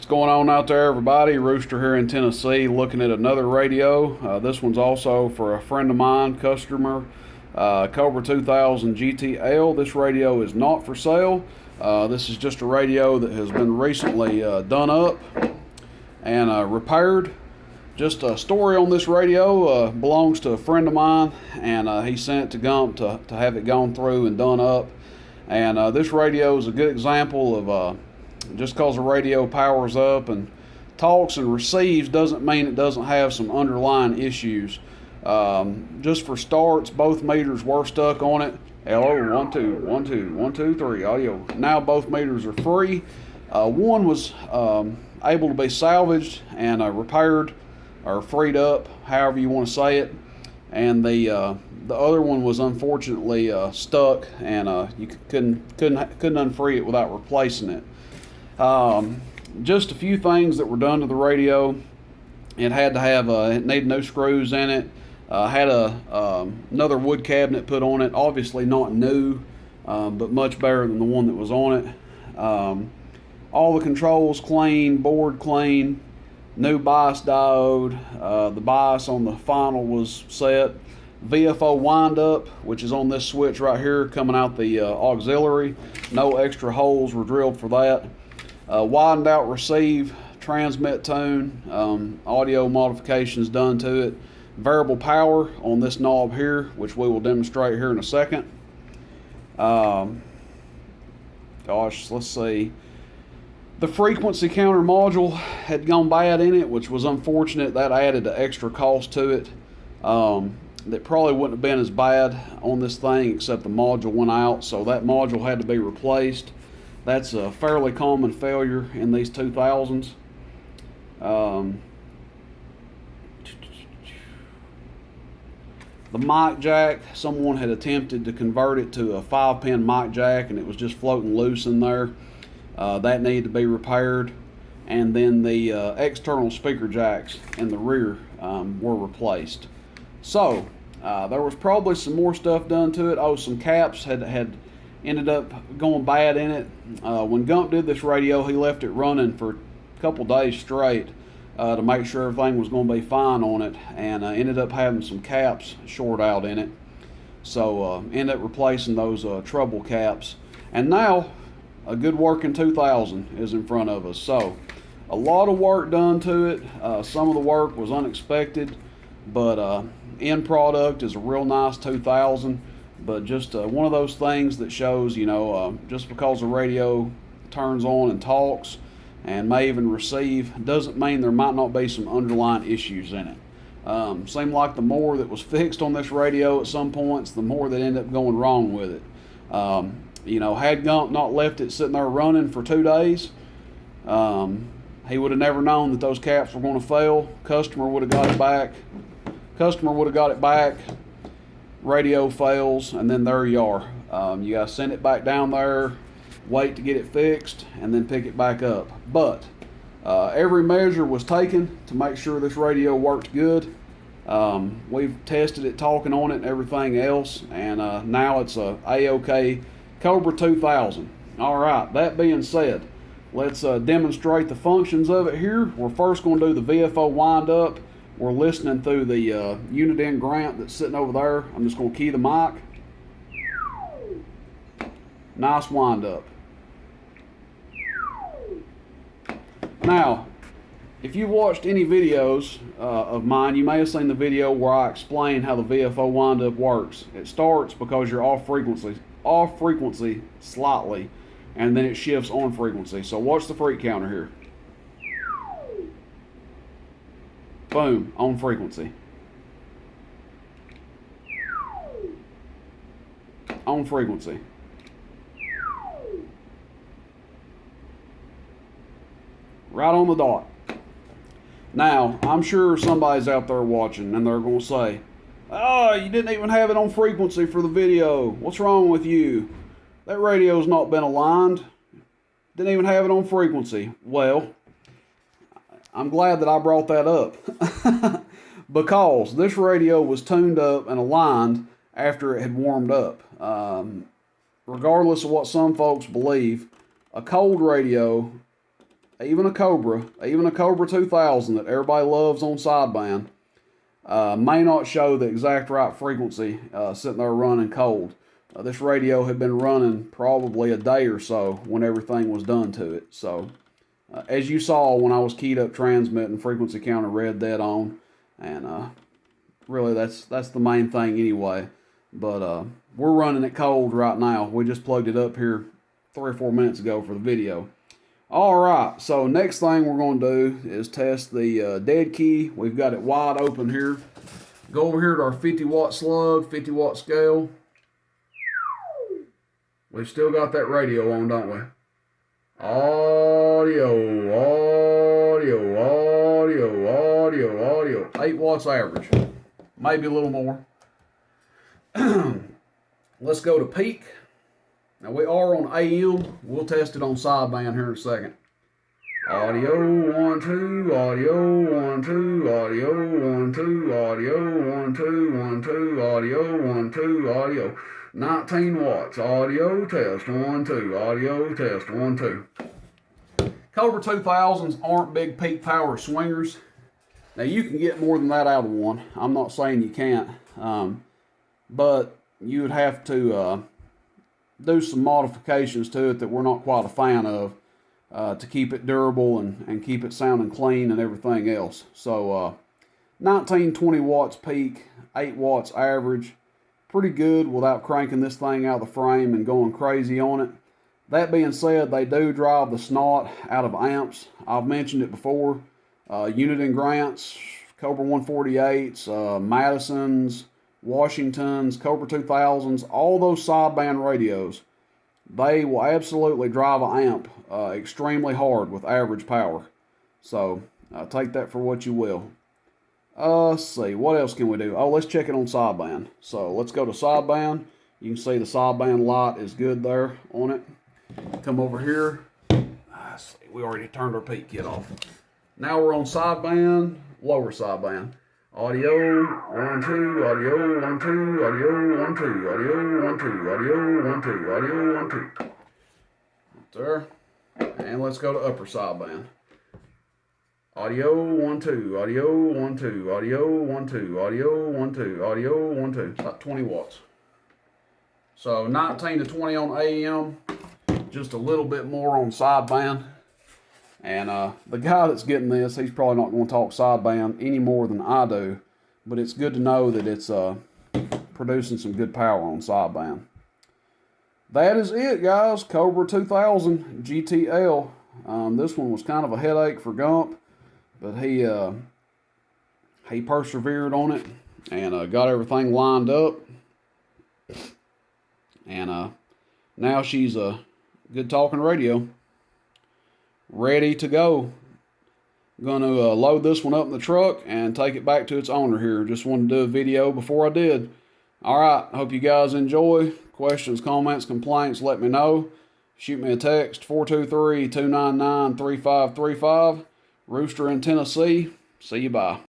What's going on out there, everybody? Rooster here in Tennessee, looking at another radio. This one's also for a friend of mine, customer, Cobra 2000 GTL. This radio is not for sale. This is just a radio that has been recently done up and repaired. Just a story on this radio belongs to a friend of mine, and he sent it to Gump to have it gone through and done up. And this radio is a good example of just because the radio powers up and talks and receives doesn't mean it doesn't have some underlying issues. Just for starts, both meters were stuck on it. Hello, 1 2 1 2 1 2 3 audio. Now both meters are free. One was able to be salvaged and repaired or freed up, however you want to say it, and the other one was unfortunately stuck, and you couldn't unfree it without replacing it. Just a few things that were done to the radio. It had to have it needed new screws in it. Had another wood cabinet put on it. Obviously not new, but much better than the one that was on it. All the controls clean, board clean, new bias diode. The bias on the final was set. VFO wind-up, which is on this switch right here coming out the auxiliary. No extra holes were drilled for that. Widened out receive, transmit tone, audio modifications done to it. Variable power on this knob here, which we will demonstrate here in a second. Let's see. The frequency counter module had gone bad in it, which was unfortunate. That added an extra cost to it. That probably wouldn't have been as bad on this thing, except the module went out, so that module had to be replaced. That's a fairly common failure in these 2000s. The mic jack, someone had attempted to convert it to a 5-pin mic jack, and it was just floating loose in there. That needed to be repaired. And then the external speaker jacks in the rear were replaced. So there was probably some more stuff done to it. Oh, some caps had ended up going bad in it. When Gump did this radio, he left it running for a couple days straight to make sure everything was going to be fine on it, and ended up having some caps short out in it. So ended up replacing those trouble caps. And now a good working 2000 is in front of us. So a lot of work done to it. Some of the work was unexpected, but end product is a real nice 2000. But just one of those things that shows, you know, just because the radio turns on and talks and may even receive doesn't mean there might not be some underlying issues in it. Seemed like the more that was fixed on this radio at some points, the more that ended up going wrong with it. You know, had Gump not left it sitting there running for 2 days, he would have never known that those caps were going to fail. Customer would have got it back. Radio fails, and then there you are. You got to send it back down there, wait to get it fixed, and then pick it back up. But every measure was taken to make sure this radio worked good. We've tested it, talking on it, and everything else, and now it's a A-OK Cobra 2000. All right, that being said, let's demonstrate the functions of it here. We're first going to do the VFO wind-up. We're listening through the unit in Grant that's sitting over there. I'm just going to key the mic. Nice wind up. Now, if you've watched any videos of mine, you may have seen the video where I explain how the VFO wind up works. It starts because you're off frequency slightly, and then it shifts on frequency. So watch the freak counter here. Boom, on frequency. On frequency. Right on the dot. Now, I'm sure somebody's out there watching and they're going to say, "Oh, you didn't even have it on frequency for the video. What's wrong with you? That radio's not been aligned. Didn't even have it on frequency." Well, I'm glad that I brought that up because this radio was tuned up and aligned after it had warmed up. Regardless of what some folks believe, a cold radio even a Cobra 2000 that everybody loves on sideband, may not show the exact right frequency sitting there running cold. This radio had been running probably a day or so when everything was done to it. So as you saw when I was keyed up transmitting, frequency counter read dead on, and really that's the main thing anyway. But we're running it cold right now. We just plugged it up here 3 or 4 minutes ago for the video. Alright, so next thing we're going to do is test the dead key. We've got it wide open here. Go over here to our 50 watt slug, 50 watt scale. We've still got that radio on, don't we? Audio. 8 watts average. Maybe a little more. Let's go to peak. Now we are on AM. We'll test it on sideband here in a second. Audio 1 2, audio 1 2, audio 1 2, audio 1 2, 1 2, audio 1 2, audio 19 watts. Audio test 1 2, audio test 1 2. Cobra 2000s aren't big peak power swingers. Now you can get more than that out of one. I'm not saying you can't, but you would have to do some modifications to it that we're not quite a fan of to keep it durable and keep it sounding clean and everything else. So 19, 20 watts peak, 8 watts average, pretty good without cranking this thing out of the frame and going crazy on it. That being said, they do drive the snot out of amps. I've mentioned it before. Unit and Grants, Cobra 148s, Madisons, Washingtons, Cobra 2000s, all those sideband radios, they will absolutely drive an amp extremely hard with average power. So take that for what you will. Let's see, what else can we do? Oh, let's check it on sideband. So let's go to sideband. You can see the sideband light is good there on it. Come over here. Let's see, we already turned our peak kit off. Now we're on sideband, lower sideband. Audio 1 2, audio 1 2, audio 1 2, audio 1 2, audio 1 2, audio 1 2. Right there. And let's go to upper sideband. Audio 1 2, audio 1 2, audio 1 2, audio 1 2, audio 1 2. About 20 watts. So 19 to 20 on AM, just a little bit more on sideband. And the guy that's getting this, he's probably not going to talk sideband any more than I do. But it's good to know that it's producing some good power on sideband. That is it, guys. Cobra 2000 GTL. This one was kind of a headache for Gump. But he persevered on it and got everything lined up. And now she's a good talking radio. Ready to go. Going to load this one up in the truck and take it back to its owner here. Just wanted to do a video before I did. Alright, hope you guys enjoy. Questions, comments, complaints, let me know. Shoot me a text, 423-299-3535. Rooster in Tennessee. See you, bye.